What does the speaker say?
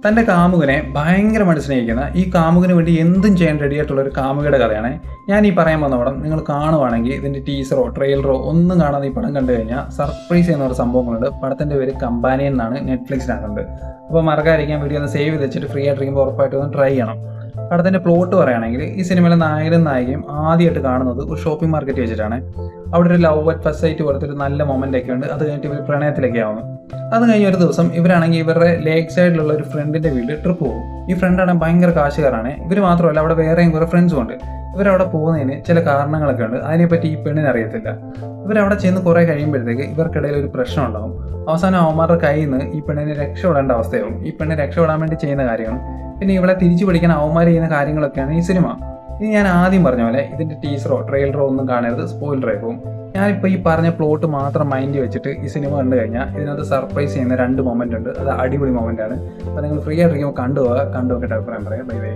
തൻ്റെ കാമുകനെ ഭയങ്കരമായിട്ട് സ്നേഹിക്കുന്ന ഈ കാമുകന് വേണ്ടി എന്തും ചെയ്യാൻ റെഡിയായിട്ടുള്ള ഒരു കാമുകയുടെ കഥയാണ് ഞാൻ ഈ പറയാൻ വന്ന പടം. നിങ്ങൾ കാണുവാണെങ്കിൽ ഇതിൻ്റെ ടീസറോ ട്രെയിലറോ ഒന്നും കാണാതെ ഈ പടം കണ്ടു കഴിഞ്ഞാൽ സർപ്രൈസ് എന്നൊരു സംഭവങ്ങളുണ്ട്. പടത്തിൻ്റെ പേര് കമ്പാനിയൻ എന്നാണ്, നെറ്റ്ഫ്ലിക്സിനകത്തുണ്ട്. അപ്പോൾ മറക്കാതിരിക്കാൻ വീഡിയോ ഒന്ന് സേവ് ചെയ്ത് വെച്ചിട്ട് ഫ്രീ ആയിട്ടിരിക്കുമ്പോൾ ഉറപ്പായിട്ട് ഒന്ന് ട്രൈ ചെയ്യണം. പടത്തിൻ്റെ പ്ലോട്ട് പറയുകയാണെങ്കിൽ ഈ സിനിമയിലെ നായകനും നായികയും ആദ്യമായിട്ട് കാണുന്നത് ഒരു ഷോപ്പിംഗ് മാർക്കറ്റ് വെച്ചിട്ടാണ്. അവിടെ ഒരു ലവ് അറ്റ് ഫസ്റ്റ് സൈറ്റ് പോലത്തെ ഒരു നല്ല മൊമെൻ്റ് ഒക്കെ ഉണ്ട്. അത് കഴിഞ്ഞിട്ട് ഇവർ പ്രണയത്തിലേക്ക് ആവുന്നു. അത് കഴിഞ്ഞ ഒരു ദിവസം ഇവരാണെങ്കിൽ ഇവരുടെ ലേക്ക് സൈഡിലുള്ള ഒരു ഫ്രണ്ടിൻ്റെ വീട്ടിൽ ട്രിപ്പ് പോകും. ഈ ഫ്രണ്ടാണെങ്കിൽ ഭയങ്കര കാശുകാരാണ്. ഇവർ മാത്രമല്ല, അവിടെ വേറെയും കുറേ ഫ്രണ്ട്സും ഉണ്ട്. ഇവരവിടെ പോകുന്നതിന് ചില കാരണങ്ങളൊക്കെ ഉണ്ട്. അതിനെപ്പറ്റി ഈ പെണ്ണിന് അറിയത്തില്ല. ഇവരവിടെ ചെന്ന് കുറേ കഴിയുമ്പോഴത്തേക്ക് ഇവർക്കിടയിൽ ഒരു പ്രശ്നം ഉണ്ടാകും. അവസാനം അവന്മാരുടെ കയ്യിൽ നിന്ന് ഈ പെണ്ണിനെ രക്ഷപ്പെടേണ്ട അവസ്ഥയാവും. ഈ പെണ്ണ് രക്ഷപ്പെടാൻ വേണ്ടി ചെയ്യുന്ന കാര്യങ്ങളും പിന്നെ ഇവളെ തിരിച്ചു പിടിക്കാൻ അവന്മാർ ചെയ്യുന്ന കാര്യങ്ങളൊക്കെയാണ് ഈ സിനിമ. ഇനി ഞാൻ ആദ്യം പറഞ്ഞ പോലെ ഇതിൻ്റെ ടീസറോ ട്രെയിലറോ ഒന്നും കാണരുത്, സ്പോയിലറായി പോകും. ഞാനിപ്പോൾ ഈ പറഞ്ഞ പ്ലോട്ട് മാത്രം മൈൻഡ് വെച്ചിട്ട് ഈ സിനിമ കണ്ടു കഴിഞ്ഞാൽ ഇതിനകത്ത് സർപ്രൈസ് ചെയ്യുന്ന 2 മൊമെൻ്റ് ഉണ്ട്. അത് അടിപൊളി മൊമെൻ്റാണ്. അപ്പോൾ നിങ്ങൾ ഫ്രീ ആയിട്ടിരിക്കുമ്പോൾ കണ്ടുപോകുക. കണ്ടു നോക്കിയിട്ട് അഭിപ്രായം പറയാം. Bye bye.